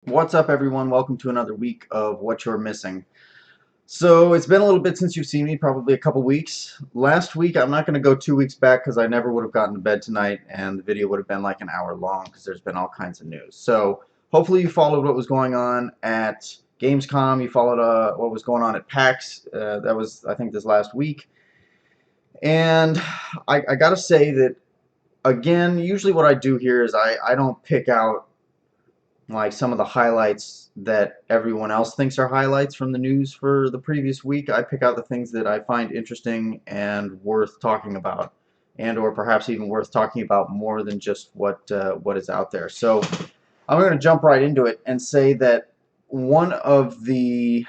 What's up, everyone? Welcome to another week of What You're Missing. So it's been a little bit since you've seen me, probably a couple weeks. Last week, I'm not going to go 2 weeks back because I never would have gotten to bed tonight and the video would have been like an hour long because there's been all kinds of news. So hopefully you followed what was going on at Gamescom. You followed what was going on at PAX. That was, I think, this last week. And I got to say that, again, usually what I do here is I don't pick out like some of the highlights that everyone else thinks are highlights from the news for the previous week. I pick out the things that I find interesting and worth talking about, and or perhaps even worth talking about more than just what is out there. So I'm going to jump right into it and say that one of the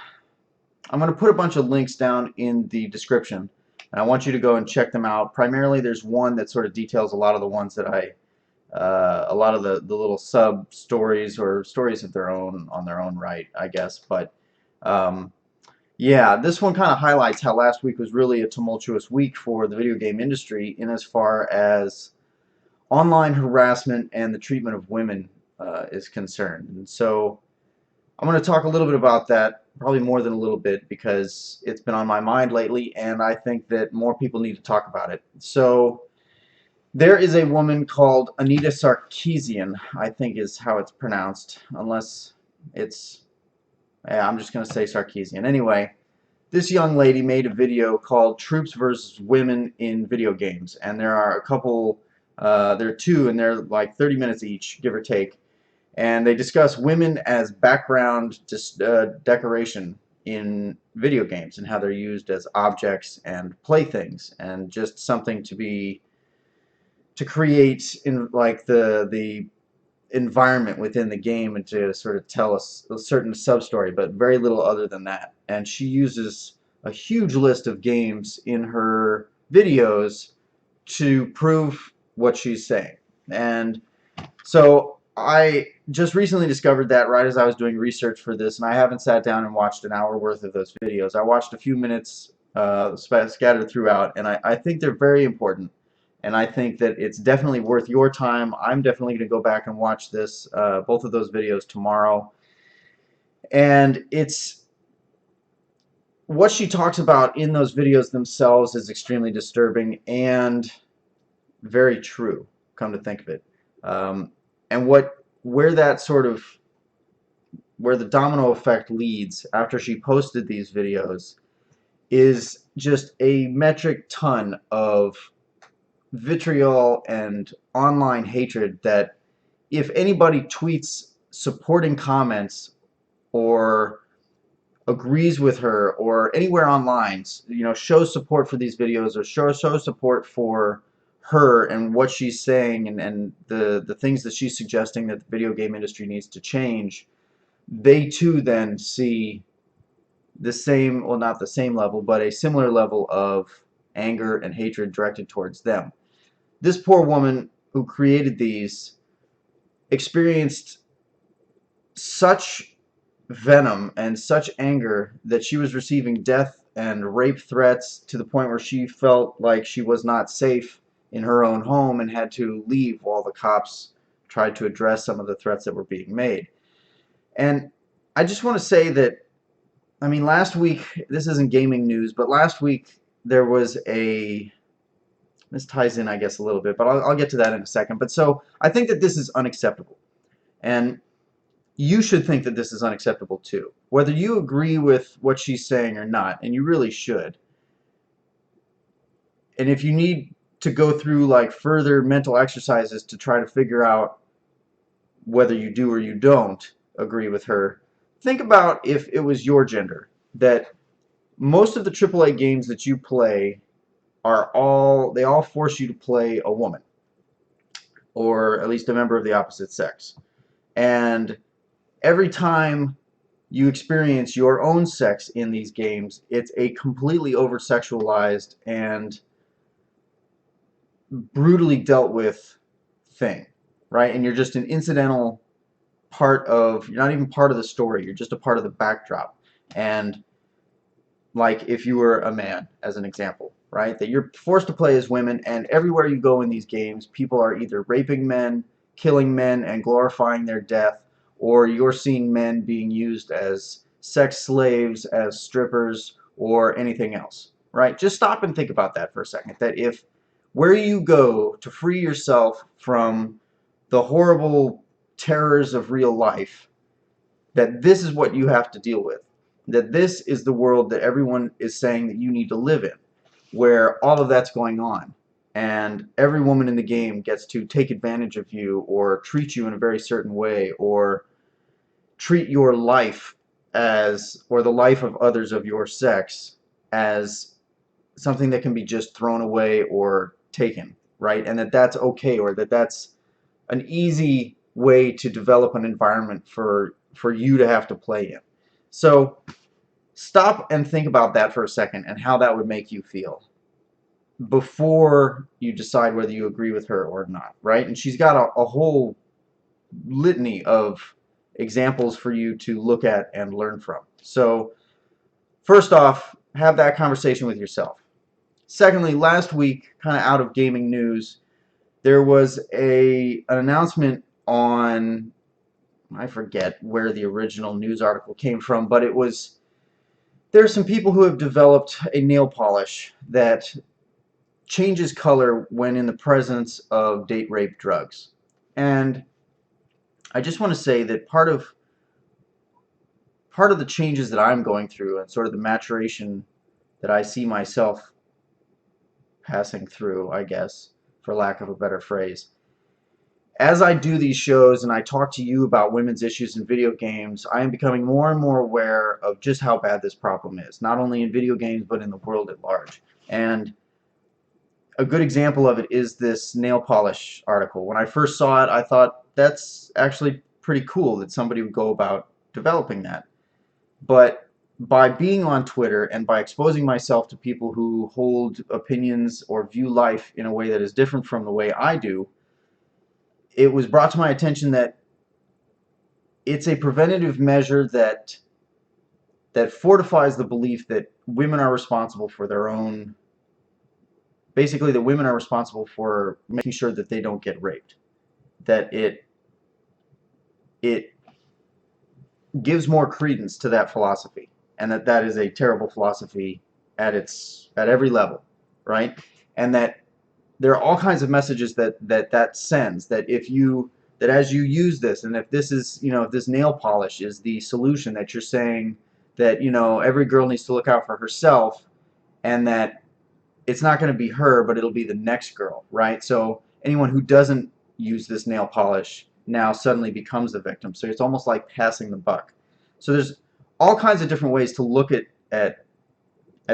I'm going to put a bunch of links down in the description, and I want you to go and check them out. Primarily, there's one that sort of details a lot of the ones that a lot of the little sub stories or stories of their own on their own right, I guess. But yeah, this one kind of highlights how last week was really a tumultuous week for the video game industry in as far as online harassment and the treatment of women is concerned. And so I'm going to talk a little bit about that, probably more than a little bit, because it's been on my mind lately, and I think that more people need to talk about it. So there is a woman called Anita Sarkeesian, I think is how it's pronounced, unless it's, yeah, I'm just going to say Sarkeesian. Anyway, this young lady made a video called Troops versus Women in Video Games, and there are a couple, there are two, and they're like 30 minutes each, give or take, and they discuss women as background decoration in video games and how they're used as objects and playthings and just something to create in like the environment within the game and to sort of tell us a certain sub story, but very little other than that. And she uses a huge list of games in her videos to prove what she's saying. And so I just recently discovered that right as I was doing research for this, and I haven't sat down and watched an hour worth of those videos. I watched a few minutes scattered throughout, and I think they're very important. And I think that it's definitely worth your time. I'm definitely going to go back and watch this, both of those videos tomorrow. And it's what she talks about in those videos themselves is extremely disturbing and very true, come to think of it. And where that sort of where the domino effect leads after she posted these videos is just a metric ton of vitriol and online hatred that if anybody tweets supporting comments or agrees with her or anywhere online, you know, shows support for these videos or shows support for her and what she's saying and the things that she's suggesting that the video game industry needs to change, they too then see the same, well, not the same level, but a similar level of anger and hatred directed towards them. This poor woman who created these experienced such venom and such anger that she was receiving death and rape threats to the point where she felt like she was not safe in her own home and had to leave while the cops tried to address some of the threats that were being made. And I just want to say that, I mean, last week, this isn't gaming news, but last week there was this ties in, I guess, a little bit, but I'll get to that in a second. But so I think that this is unacceptable. And you should think that this is unacceptable too. Whether you agree with what she's saying or not, and you really should. And if you need to go through like further mental exercises to try to figure out whether you do or you don't agree with her, think about if it was your gender, that most of the AAA games that you play they all force you to play a woman, or at least a member of the opposite sex. And every time you experience your own sex in these games, it's a completely over-sexualized and brutally dealt with thing, right? And you're just an incidental part of, you're not even part of the story, you're just a part of the backdrop. And like if you were a man, as an example, right? That you're forced to play as women, and everywhere you go in these games, people are either raping men, killing men, and glorifying their death, or you're seeing men being used as sex slaves, as strippers, or anything else, right? Just stop and think about that for a second. That if where you go to free yourself from the horrible terrors of real life, that this is what you have to deal with. That this is the world that everyone is saying that you need to live in, where all of that's going on. And every woman in the game gets to take advantage of you or treat you in a very certain way or treat your life as, or the life of others of your sex as something that can be just thrown away or taken, right? And that that's okay, or that that's an easy way to develop an environment for you to have to play in. So stop and think about that for a second and how that would make you feel before you decide whether you agree with her or not, right? And she's got a whole litany of examples for you to look at and learn from. So first off, have that conversation with yourself. Secondly, last week, kind of out of gaming news, there was an announcement on, I forget where the original news article came from, but it was, there's some people who have developed a nail polish that changes color when in the presence of date rape drugs. And I just want to say that part of the changes that I'm going through and sort of the maturation that I see myself passing through, I guess, for lack of a better phrase, as I do these shows and I talk to you about women's issues in video games, I am becoming more and more aware of just how bad this problem is, not only in video games but in the world at large. And a good example of it is this nail polish article. When I first saw it, I thought that's actually pretty cool that somebody would go about developing that. But by being on Twitter and by exposing myself to people who hold opinions or view life in a way that is different from the way I do, it was brought to my attention that it's a preventative measure that fortifies the belief that women are responsible for their own, basically that women are responsible for making sure that they don't get raped. That it gives more credence to that philosophy, and that is a terrible philosophy at every level, right? And that there are all kinds of messages that sends, that as you use this, and if this is, if this nail polish is the solution, that you're saying that, every girl needs to look out for herself, and that it's not going to be her, but it'll be the next girl, right? So anyone who doesn't use this nail polish now suddenly becomes the victim. So it's almost like passing the buck. So there's all kinds of different ways to look at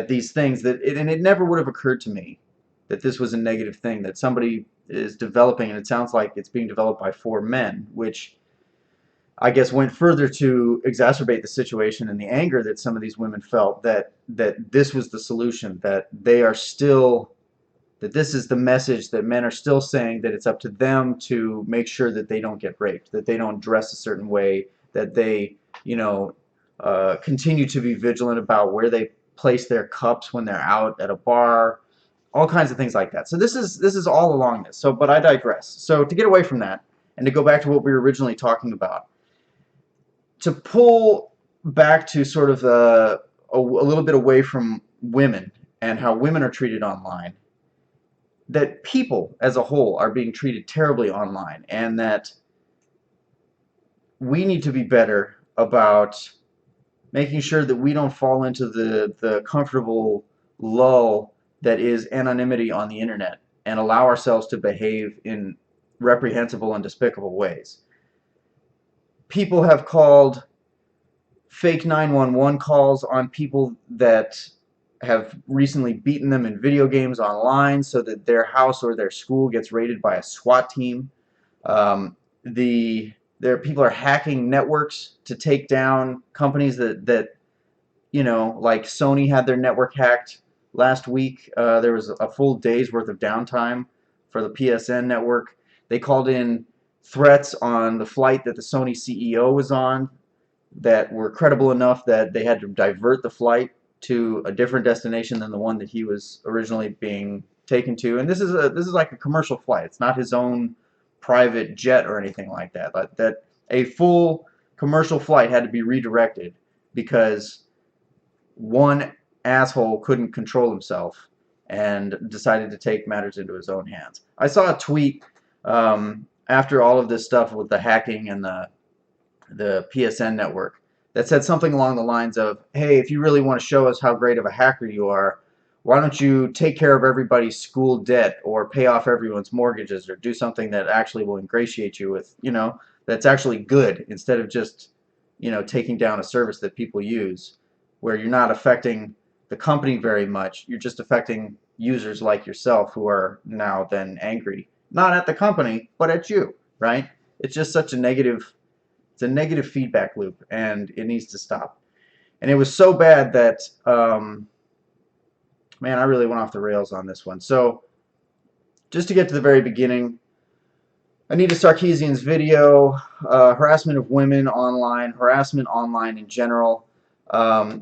these things and it never would have occurred to me that this was a negative thing that somebody is developing, and it sounds like it's being developed by 4 men, which I guess went further to exacerbate the situation and the anger that some of these women felt that this was the solution, that they are still, that this is the message that men are still saying, that it's up to them to make sure that they don't get raped, that they don't dress a certain way, that they, continue to be vigilant about where they place their cups when they're out at a bar, all kinds of things like that. So this is all along this. So, but I digress. So to get away from that and to go back to what we were originally talking about, to pull back to sort of a little bit away from women and how women are treated online, that people as a whole are being treated terribly online, and that we need to be better about making sure that we don't fall into the comfortable lull that is anonymity on the internet and allow ourselves to behave in reprehensible and despicable ways. People have called fake 911 calls on people that have recently beaten them in video games online so that their house or their school gets raided by a SWAT team. People are hacking networks to take down companies that like Sony had their network hacked last week. There was a full day's worth of downtime for the PSN network. They called in threats on the flight that the Sony CEO was on that were credible enough that they had to divert the flight to a different destination than the one that he was originally being taken to. And this is like a commercial flight. It's not his own private jet or anything like that. But that a full commercial flight had to be redirected because one asshole couldn't control himself and decided to take matters into his own hands. I saw a tweet after all of this stuff with the hacking and the PSN network that said something along the lines of, hey, if you really want to show us how great of a hacker you are, why don't you take care of everybody's school debt or pay off everyone's mortgages or do something that actually will ingratiate you with, that's actually good instead of just, taking down a service that people use where you're not affecting the company very much. You're just affecting users like yourself who are now then angry, not at the company, but at you, right? It's just such a negative, it's a negative feedback loop, and it needs to stop. And it was so bad that, man, I really went off the rails on this one. So, just to get to the very beginning, Anita Sarkeesian's video, harassment of women online, harassment online in general.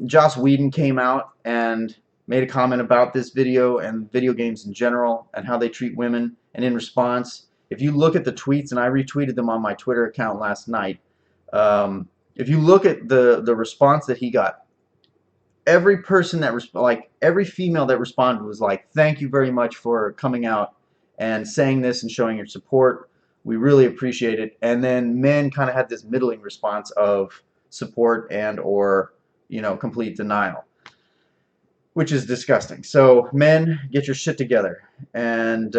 Joss Whedon came out and made a comment about this video and video games in general and how they treat women. And in response, if you look at the tweets, and I retweeted them on my Twitter account last night, if you look at the response that he got, every person that every female that responded was like, "Thank you very much for coming out and saying this and showing your support. We really appreciate it." And then men kind of had this middling response of support and or complete denial, which is disgusting. So men, get your shit together. And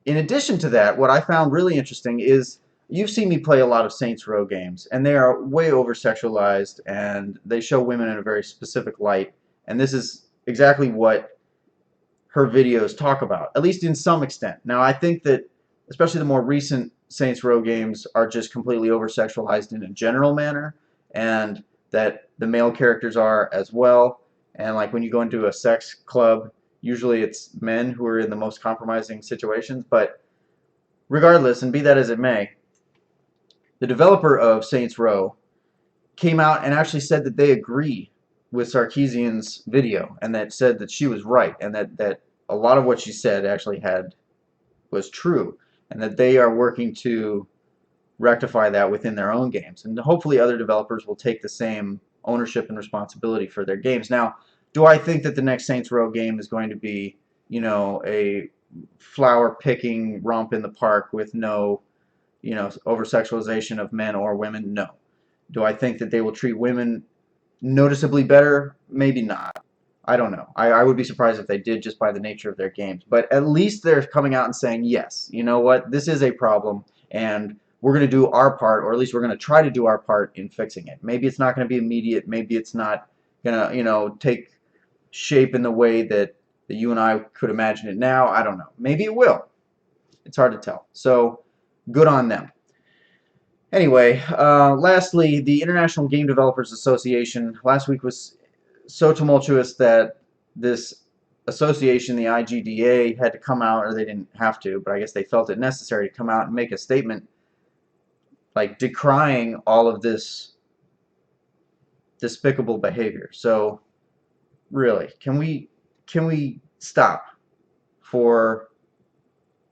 in addition to that, what I found really interesting is you've seen me play a lot of Saints Row games, and they are way over-sexualized, and they show women in a very specific light. And this is exactly what her videos talk about, at least in some extent. Now, I think that especially the more recent Saints Row games are just completely over-sexualized in a general manner, and that the male characters are as well. And like when you go into a sex club, usually it's men who are in the most compromising situations. But regardless, and be that as it may, the developer of Saints Row came out and actually said that they agree with Sarkeesian's video, and that said that she was right, and that a lot of what she said actually was true, and that they are working to rectify that within their own games. And hopefully other developers will take the same ownership and responsibility for their games. Now, do I think that the next Saints Row game is going to be, a flower-picking romp in the park with no, over-sexualization of men or women? No. Do I think that they will treat women noticeably better? Maybe not. I don't know. I would be surprised if they did, just by the nature of their games. But at least they're coming out and saying, yes, you know what, this is a problem, and we're going to do our part, or at least we're going to try to do our part in fixing it. Maybe it's not going to be immediate. Maybe it's not going to, take shape in the way that you and I could imagine it now. I don't know. Maybe it will. It's hard to tell. So, good on them. Anyway, lastly, the International Game Developers Association last week was so tumultuous that this association, the IGDA, had to come out, or they didn't have to, but I guess they felt it necessary to come out and make a statement like decrying all of this despicable behavior. So really, can we stop for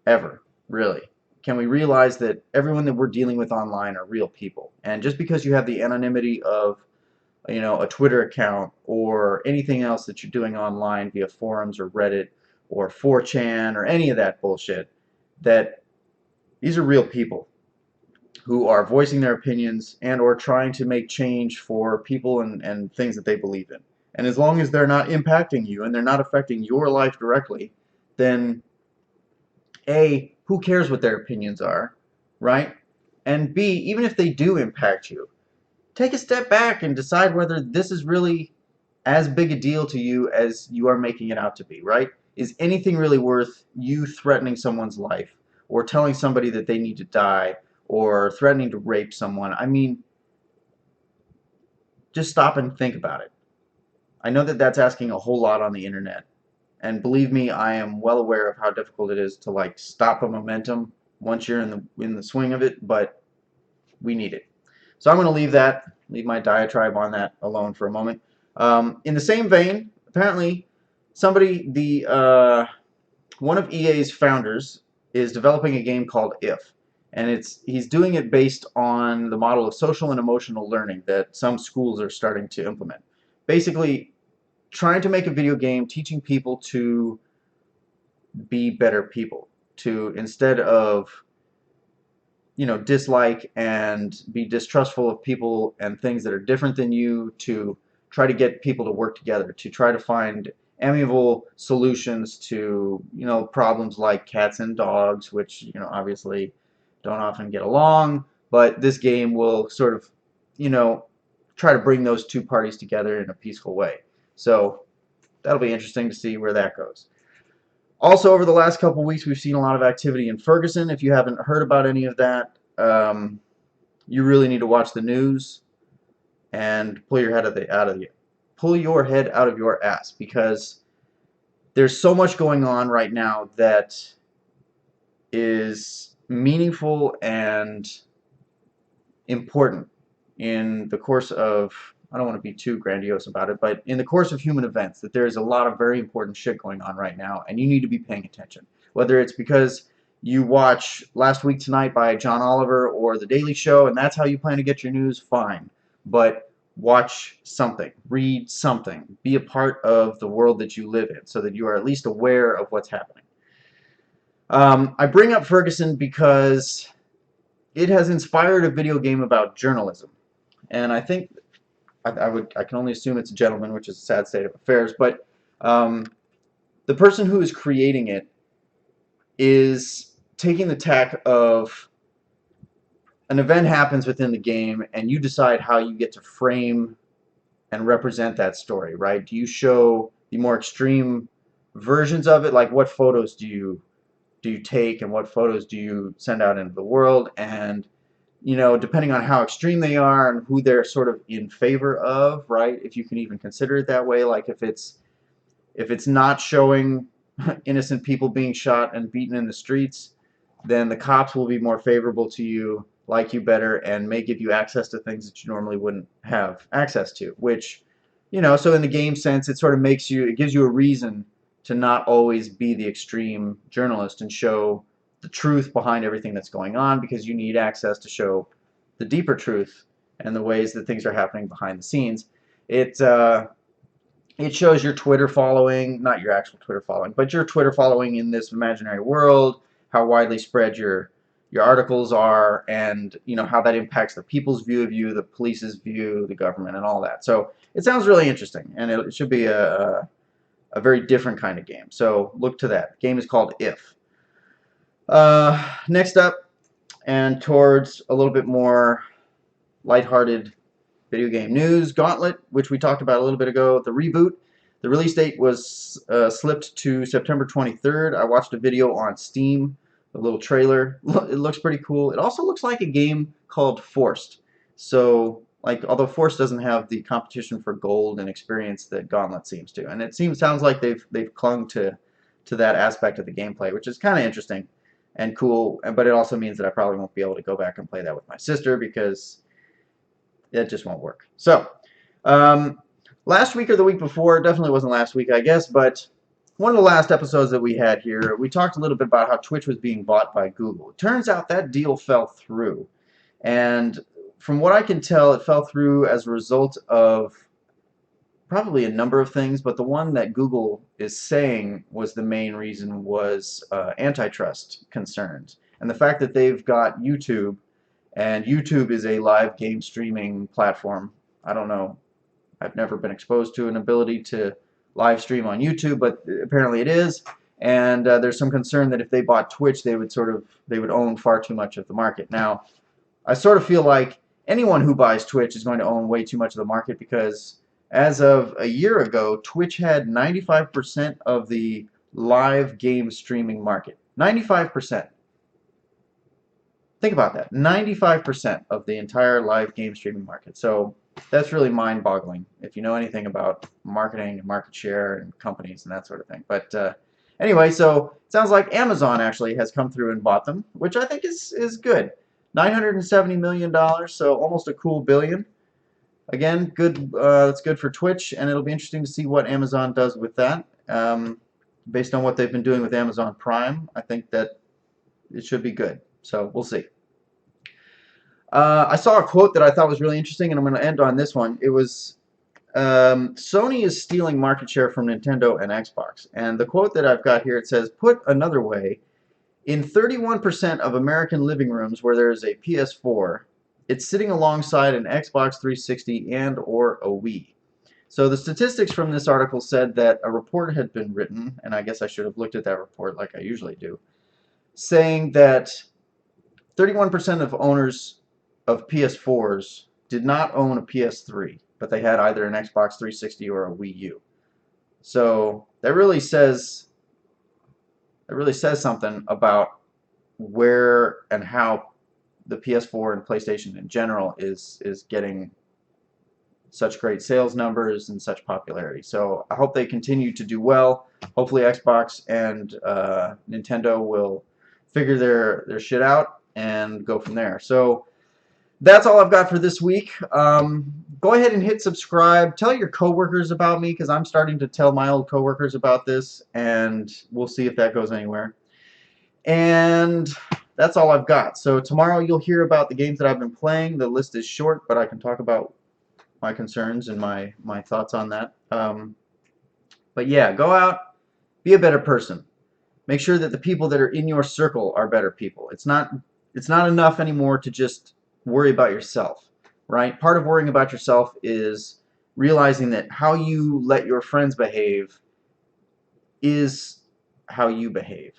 ever? Really? Can we realize that everyone that we're dealing with online are real people? And just because you have the anonymity of a Twitter account or anything else that you're doing online via forums or Reddit or 4chan or any of that bullshit, that these are real people who are voicing their opinions and or trying to make change for people and things that they believe in. And as long as they're not impacting you and they're not affecting your life directly, then A, who cares what their opinions are, right? And B, even if they do impact you, take a step back and decide whether this is really as big a deal to you as you are making it out to be, right? Is anything really worth you threatening someone's life or telling somebody that they need to die or threatening to rape someone? I mean, just stop and think about it. I know that that's asking a whole lot on the internet. And believe me, I am well aware of how difficult it is to stop a momentum once you're in the swing of it, but we need it. So I'm going to leave my diatribe on that alone for a moment. In the same vein, apparently one of EA's founders is developing a game called If. and he's doing it based on the model of social and emotional learning that some schools are starting to implement. Basically, trying to make a video game teaching people to be better people, to, instead of, you know, dislike and be distrustful of people and things that are different than you, to try to get people to work together, to try to find amiable solutions to, you know, problems like cats and dogs, which, you know, obviously don't often get along, but this game will sort of, you know, try to bring those two parties together in a peaceful way. So that'll be interesting to see where that goes. Also, over the last couple of weeks, we've seen a lot of activity in Ferguson. If you haven't heard about any of that, you really need to watch the news and pull your head out of your ass, because there's so much going on right now that is meaningful and important in the course of, I don't want to be too grandiose about it, but in the course of human events, that there's a lot of very important shit going on right now, and you need to be paying attention. Whether it's because you watch Last Week Tonight by John Oliver or The Daily Show, and that's how you plan to get your news, fine. But watch something, read something, be a part of the world that you live in so that you are at least aware of what's happening. I bring up Ferguson because it has inspired a video game about journalism, and I think I can only assume it's a gentleman, which is a sad state of affairs, but the person who is creating it is taking the tack of an event happens within the game, and you decide how you get to frame and represent that story, right? Do you show the more extreme versions of it? Like, what photos do you take, and what photos do you send out into the world? And, you know, depending on how extreme they are and who they're sort of in favor of, right? If you can even consider it that way, like if it's not showing innocent people being shot and beaten in the streets, then the cops will be more favorable to you, like you better, and may give you access to things that you normally wouldn't have access to, which, you know, so in the game sense, it sort of makes you, it gives you a reason to not always be the extreme journalist and show the truth behind everything that's going on, because you need access to show the deeper truth and the ways that things are happening behind the scenes. It shows your Twitter following, not your actual Twitter following, but your Twitter following in this imaginary world, how widely spread your articles are, and, you know, how that impacts the people's view of you, the police's view, the government, and all that. So it sounds really interesting, and it should be a very different kind of game. So look to that. The game is called If. Next up, and towards a little bit more lighthearted video game news, Gauntlet, which we talked about a little bit ago, the reboot. The release date was slipped to September 23rd. I watched a video on Steam, a little trailer. It looks pretty cool. It also looks like a game called Forced. So, like, although Forced doesn't have the competition for gold and experience that Gauntlet seems to, and it sounds like they've clung to that aspect of the gameplay, which is kind of interesting and cool. But it also means that I probably won't be able to go back and play that with my sister, because it just won't work. So, last week or the week before, definitely wasn't last week, I guess, but one of the last episodes that we had here, we talked a little bit about how Twitch was being bought by Google. It turns out that deal fell through. And from what I can tell, it fell through as a result of probably a number of things, but the one that Google is saying was the main reason was antitrust concerns. And the fact that they've got YouTube, and YouTube is a live game streaming platform. I don't know. I've never been exposed to an ability to live stream on YouTube, but apparently it is. And there's some concern that if they bought Twitch, they would own far too much of the market. Now, I sort of feel like anyone who buys Twitch is going to own way too much of the market, because as of a year ago, Twitch had 95% of the live game streaming market. 95%. Think about that. 95% of the entire live game streaming market. So that's really mind-boggling if you know anything about marketing and market share and companies and that sort of thing. But anyway, so it sounds like Amazon actually has come through and bought them, which I think is good. $970 million, so almost a cool billion. Again, good. That's good for Twitch, and it'll be interesting to see what Amazon does with that. Based on what they've been doing with Amazon Prime, I think that it should be good. So we'll see. I saw a quote that I thought was really interesting, and I'm going to end on this one. It was Sony is stealing market share from Nintendo and Xbox. And the quote that I've got here, it says, "Put another way, in 31% of American living rooms where there is a PS4, it's sitting alongside an Xbox 360 and or a Wii." So the statistics from this article said that a report had been written, and I guess I should have looked at that report like I usually do, saying that 31% of owners of PS4s did not own a PS3, but they had either an Xbox 360 or a Wii U. So that really says something about where and how the PS4 and PlayStation in general is getting such great sales numbers and such popularity. So I hope they continue to do well. Hopefully Xbox and Nintendo will figure their shit out and go from there. So that's all I've got for this week. Go ahead and hit subscribe. Tell your coworkers about me, because I'm starting to tell my old coworkers about this, and we'll see if that goes anywhere. And that's all I've got. So tomorrow you'll hear about the games that I've been playing. The list is short, but I can talk about my concerns and my thoughts on that. But yeah, go out, be a better person. Make sure that the people that are in your circle are better people. It's not enough anymore to just worry about yourself, right? Part of worrying about yourself is realizing that how you let your friends behave is how you behave,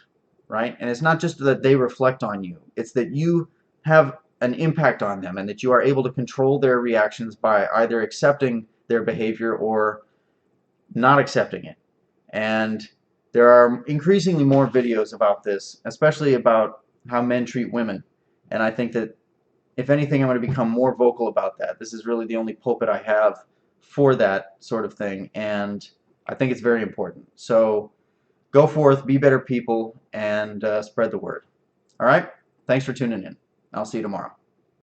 right? And it's not just that they reflect on you. It's that you have an impact on them and that you are able to control their reactions by either accepting their behavior or not accepting it. And there are increasingly more videos about this, especially about how men treat women. And I think that, if anything, I'm going to become more vocal about that. This is really the only pulpit I have for that sort of thing, and I think it's very important. So go forth, be better people, and spread the word. All right? Thanks for tuning in. I'll see you tomorrow.